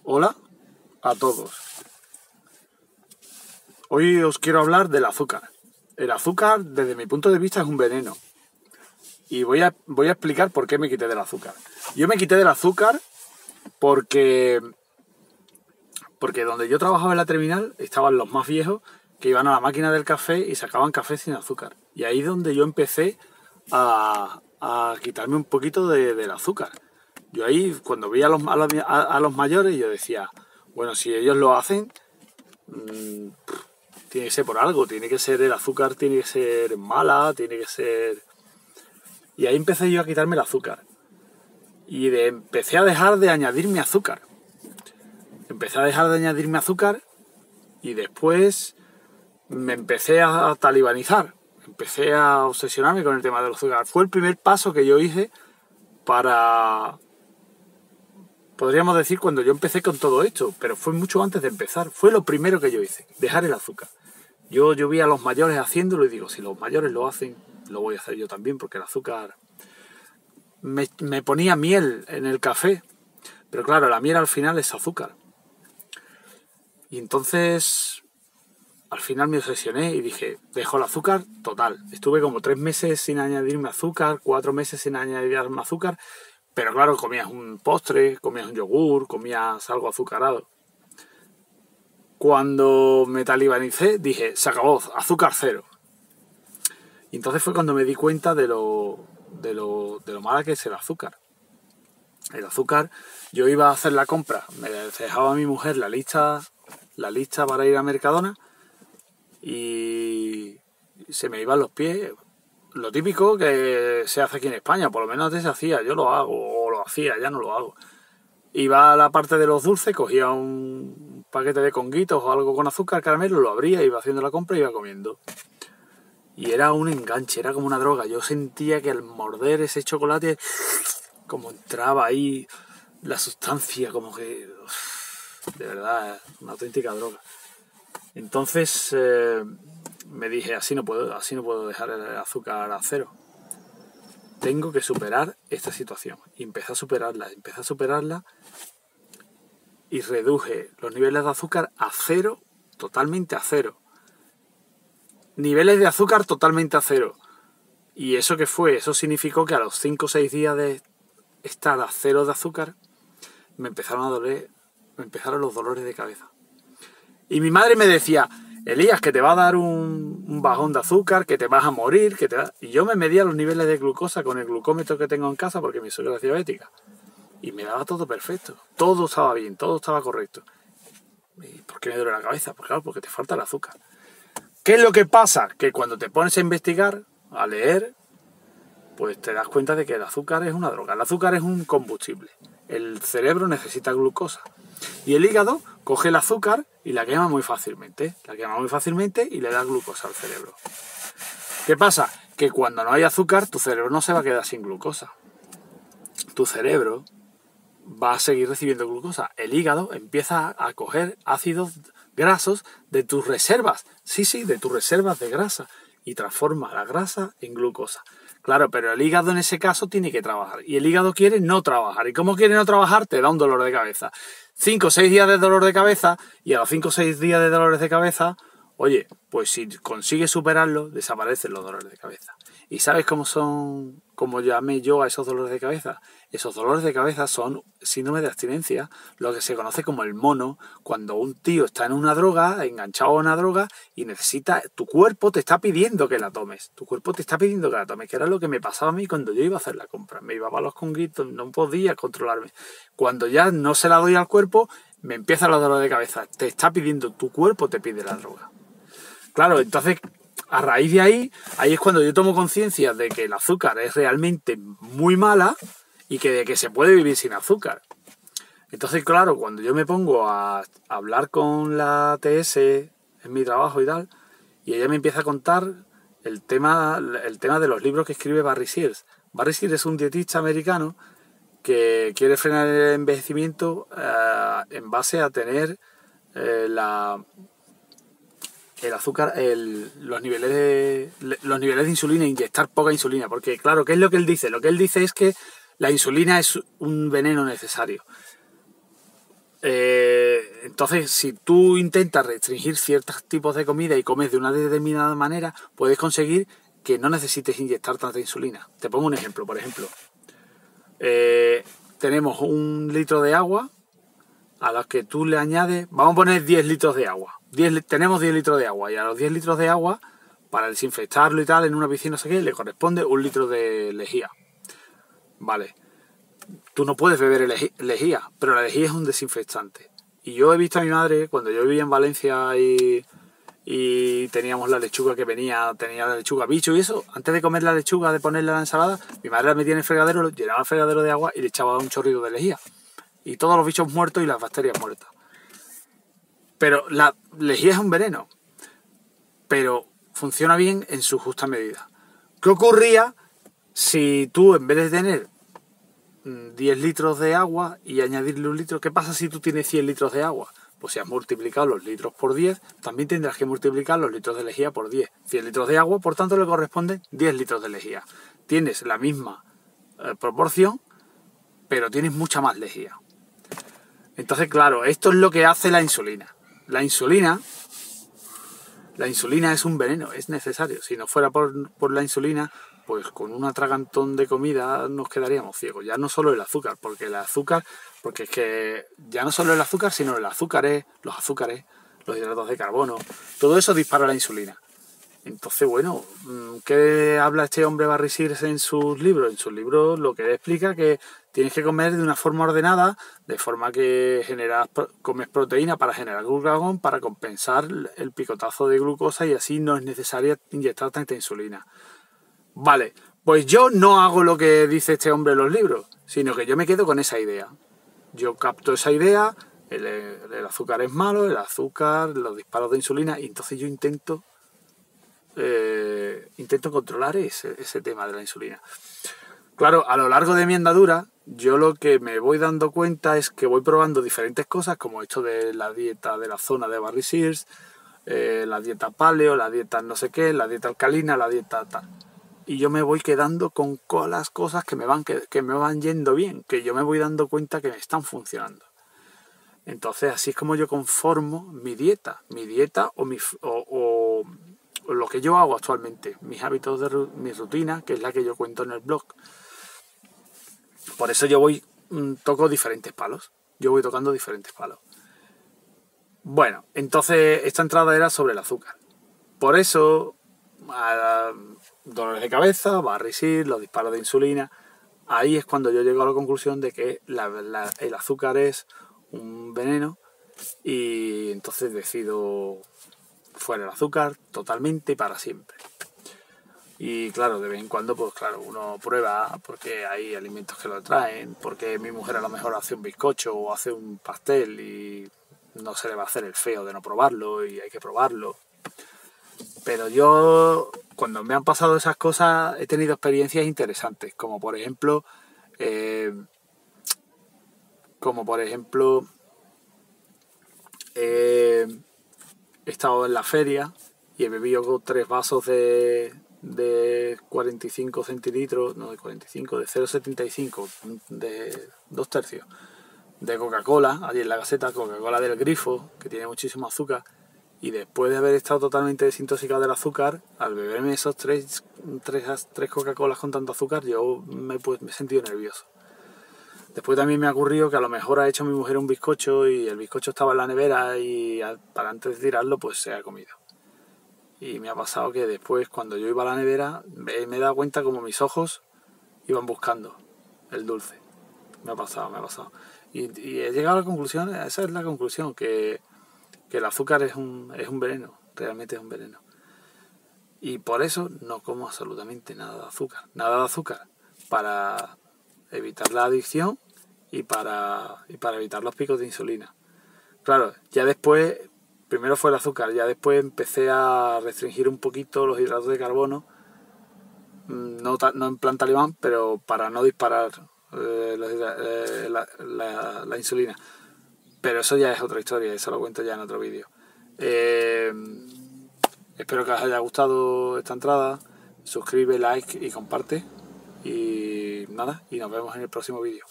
Hola a todos. Hoy os quiero hablar del azúcar. El azúcar, desde mi punto de vista, es un veneno. Y voy a explicar por qué me quité del azúcar. Yo me quité del azúcar porque donde yo trabajaba en la terminal estaban los más viejos que iban a la máquina del café y sacaban café sin azúcar. Y ahí es donde yo empecé a quitarme un poquito del azúcar. Yo ahí, cuando veía a los mayores, yo decía, bueno, si ellos lo hacen, tiene que ser por algo, tiene que ser el azúcar, tiene que ser mala, tiene que ser... Y ahí empecé yo a quitarme el azúcar. Y empecé a dejar de añadirme azúcar. Empecé a dejar de añadirme azúcar y después me empecé a talibanizar. Empecé a obsesionarme con el tema del azúcar. Fue el primer paso que yo hice para... Podríamos decir cuando yo empecé con todo esto, pero fue mucho antes de empezar. Fue lo primero que yo hice, dejar el azúcar. Yo vi a los mayores haciéndolo y digo, si los mayores lo hacen, lo voy a hacer yo también, porque el azúcar... Me ponía miel en el café, pero claro, la miel al final es azúcar. Y entonces, al final me obsesioné y dije, dejo el azúcar total. Estuve como 3 meses sin añadirme azúcar, 4 meses sin añadirme azúcar, pero claro, comías un postre, comías un yogur, comías algo azucarado. Cuando me talibanicé, dije, se acabó, azúcar cero. Y entonces fue cuando me di cuenta de lo mala que es el azúcar. El azúcar, yo iba a hacer la compra, me dejaba a mi mujer la lista para ir a Mercadona y se me iban los pies. Lo típico que se hace aquí en España, por lo menos antes se hacía, yo lo hago, o lo hacía, ya no lo hago. Iba a la parte de los dulces, cogía un paquete de conguitos o algo con azúcar, caramelo, lo abría, iba haciendo la compra y iba comiendo. Y era un enganche, era como una droga. Yo sentía que al morder ese chocolate, como entraba ahí la sustancia, como que... de verdad, una auténtica droga. Entonces me dije, así no puedo dejar el azúcar a cero. Tengo que superar esta situación. Y empecé a superarla y reduje los niveles de azúcar a cero, totalmente a cero. Niveles de azúcar totalmente a cero. ¿Y eso qué fue? Eso significó que a los 5 o 6 días de estar a cero de azúcar, me empezaron los dolores de cabeza. Y mi madre me decía, Elías, que te va a dar un bajón de azúcar, que te vas a morir, Y yo me medía los niveles de glucosa con el glucómetro que tengo en casa porque mi suegra es diabética. Y me daba todo perfecto. Todo estaba bien, todo estaba correcto. ¿Y por qué me duele la cabeza? Pues claro, porque te falta el azúcar. ¿Qué es lo que pasa? Que cuando te pones a investigar, a leer, pues te das cuenta de que el azúcar es una droga. El azúcar es un combustible. El cerebro necesita glucosa. Y el hígado coge el azúcar y la quema muy fácilmente. Y le da glucosa al cerebro. ¿Qué pasa? Que cuando no hay azúcar, tu cerebro no se va a quedar sin glucosa. Tu cerebro va a seguir recibiendo glucosa. El hígado empieza a coger ácidos grasos de tus reservas. Sí, de tus reservas de grasa. Y transforma la grasa en glucosa. Claro, pero el hígado en ese caso tiene que trabajar. Y el hígado quiere no trabajar. ¿Y cómo quiere no trabajar? Te da un dolor de cabeza. 5 o 6 días de dolor de cabeza. Y a los 5 o 6 días de dolores de cabeza, oye, pues si consigues superarlo, desaparecen los dolores de cabeza. ¿Y sabes cómo llamé yo a esos dolores de cabeza? Esos dolores de cabeza son síndrome de abstinencia, lo que se conoce como el mono, cuando un tío está en una droga, enganchado a una droga, y tu cuerpo te está pidiendo que la tomes. Tu cuerpo te está pidiendo que la tomes, que era lo que me pasaba a mí cuando yo iba a hacer la compra. Me iba a los conguitos, no podía controlarme. Cuando ya no se la doy al cuerpo, me empiezan los dolores de cabeza. Te está pidiendo, tu cuerpo te pide la droga. Claro, entonces... A raíz de ahí es cuando yo tomo conciencia de que el azúcar es realmente muy mala y de que se puede vivir sin azúcar. Entonces, claro, cuando yo me pongo a hablar con la TS en mi trabajo y tal, y ella me empieza a contar el tema de los libros que escribe Barry Sears. Barry Sears es un dietista americano que quiere frenar el envejecimiento en base a tener el azúcar, los niveles de insulina, inyectar poca insulina, porque claro, ¿qué es lo que él dice? Lo que él dice es que la insulina es un veneno necesario. Entonces, si tú intentas restringir ciertos tipos de comida y comes de una determinada manera, puedes conseguir que no necesites inyectar tanta insulina. Te pongo un ejemplo, por ejemplo. Tenemos 1 litro de agua a los que tú le añades, vamos a poner 10 litros de agua. Tenemos 10 litros de agua y a los 10 litros de agua, para desinfectarlo y tal, en una piscina, no sé qué, le corresponde 1 litro de lejía. Vale. Tú no puedes beber lejía, pero la lejía es un desinfectante. Y yo he visto a mi madre, cuando yo vivía en Valencia y teníamos la lechuga que tenía la lechuga bicho y eso, antes de comer la lechuga, de ponerla en la ensalada, mi madre la metía en el fregadero, llenaba el fregadero de agua y le echaba un chorrito de lejía. Y todos los bichos muertos y las bacterias muertas. Pero la lejía es un veneno, pero funciona bien en su justa medida. ¿Qué ocurría si tú, en vez de tener 10 litros de agua y añadirle 1 litro, qué pasa si tú tienes 100 litros de agua? Pues si has multiplicado los litros por 10, también tendrás que multiplicar los litros de lejía por 10. 100 litros de agua, por tanto, le corresponden 10 litros de lejía. Tienes la misma proporción, pero tienes mucha más lejía. Entonces, claro, esto es lo que hace la insulina. La insulina es un veneno, es necesario. Si no fuera por la insulina, pues con un atragantón de comida nos quedaríamos ciegos. Ya no solo el azúcar, porque es que ya no solo el azúcar, sino los azúcares, los hidratos de carbono, todo eso dispara la insulina. Entonces, bueno, ¿qué habla este hombre Barry Sears en sus libros? En sus libros lo que explica es que tienes que comer de una forma ordenada, de forma que comes proteína para generar glucagón, para compensar el picotazo de glucosa y así no es necesario inyectar tanta insulina. Vale, pues yo no hago lo que dice este hombre en los libros, sino que yo me quedo con esa idea. Yo capto esa idea, el azúcar es malo, el azúcar, los disparos de insulina, y entonces yo intento controlar ese tema de la insulina. Claro, a lo largo de mi andadura, yo lo que me voy dando cuenta es que voy probando diferentes cosas, como esto de la dieta de la zona de Barry Sears, la dieta paleo, la dieta no sé qué, la dieta alcalina, la dieta tal. Y yo me voy quedando con las cosas que me van yendo bien, que yo me voy dando cuenta que me están funcionando. Entonces, así es como yo conformo mi dieta o lo que yo hago actualmente, mis hábitos, mi rutina, que es la que yo cuento en el blog. Por eso yo toco diferentes palos. Yo voy tocando diferentes palos. Bueno, entonces esta entrada era sobre el azúcar. Por eso, dolores de cabeza, Barry Sears, los disparos de insulina. Ahí es cuando yo llego a la conclusión de que el azúcar es un veneno y entonces decido fuera el azúcar totalmente y para siempre. Y claro, de vez en cuando, pues claro, uno prueba porque hay alimentos que lo traen, porque mi mujer a lo mejor hace un bizcocho o hace un pastel y no se le va a hacer el feo de no probarlo y hay que probarlo. Pero yo, cuando me han pasado esas cosas, he tenido experiencias interesantes, como por ejemplo, he estado en la feria y he bebido 3 vasos de 45 centilitros, no de 45, de 0,75, de 2 tercios, de Coca-Cola, allí en la caseta, Coca-Cola del grifo, que tiene muchísimo azúcar, y después de haber estado totalmente desintoxicado del azúcar, al beberme esos 3 Coca-Colas con tanto azúcar, yo me he sentido nervioso. Después también me ha ocurrido que a lo mejor ha hecho mi mujer un bizcocho y el bizcocho estaba en la nevera y para antes de tirarlo pues se ha comido. Y me ha pasado que después, cuando yo iba a la nevera, me he dado cuenta como mis ojos iban buscando el dulce. Me ha pasado. Y he llegado a la conclusión, esa es la conclusión, que el azúcar es un veneno, realmente es un veneno. Y por eso no como absolutamente nada de azúcar, para evitar la adicción y para evitar los picos de insulina. Claro, ya después, primero fue el azúcar, ya después empecé a restringir un poquito los hidratos de carbono, no en plan talibán, pero para no disparar la insulina. Pero eso ya es otra historia, eso lo cuento ya en otro vídeo. Espero que os haya gustado esta entrada. Suscribe, like y comparte. Y nada, y nos vemos en el próximo vídeo.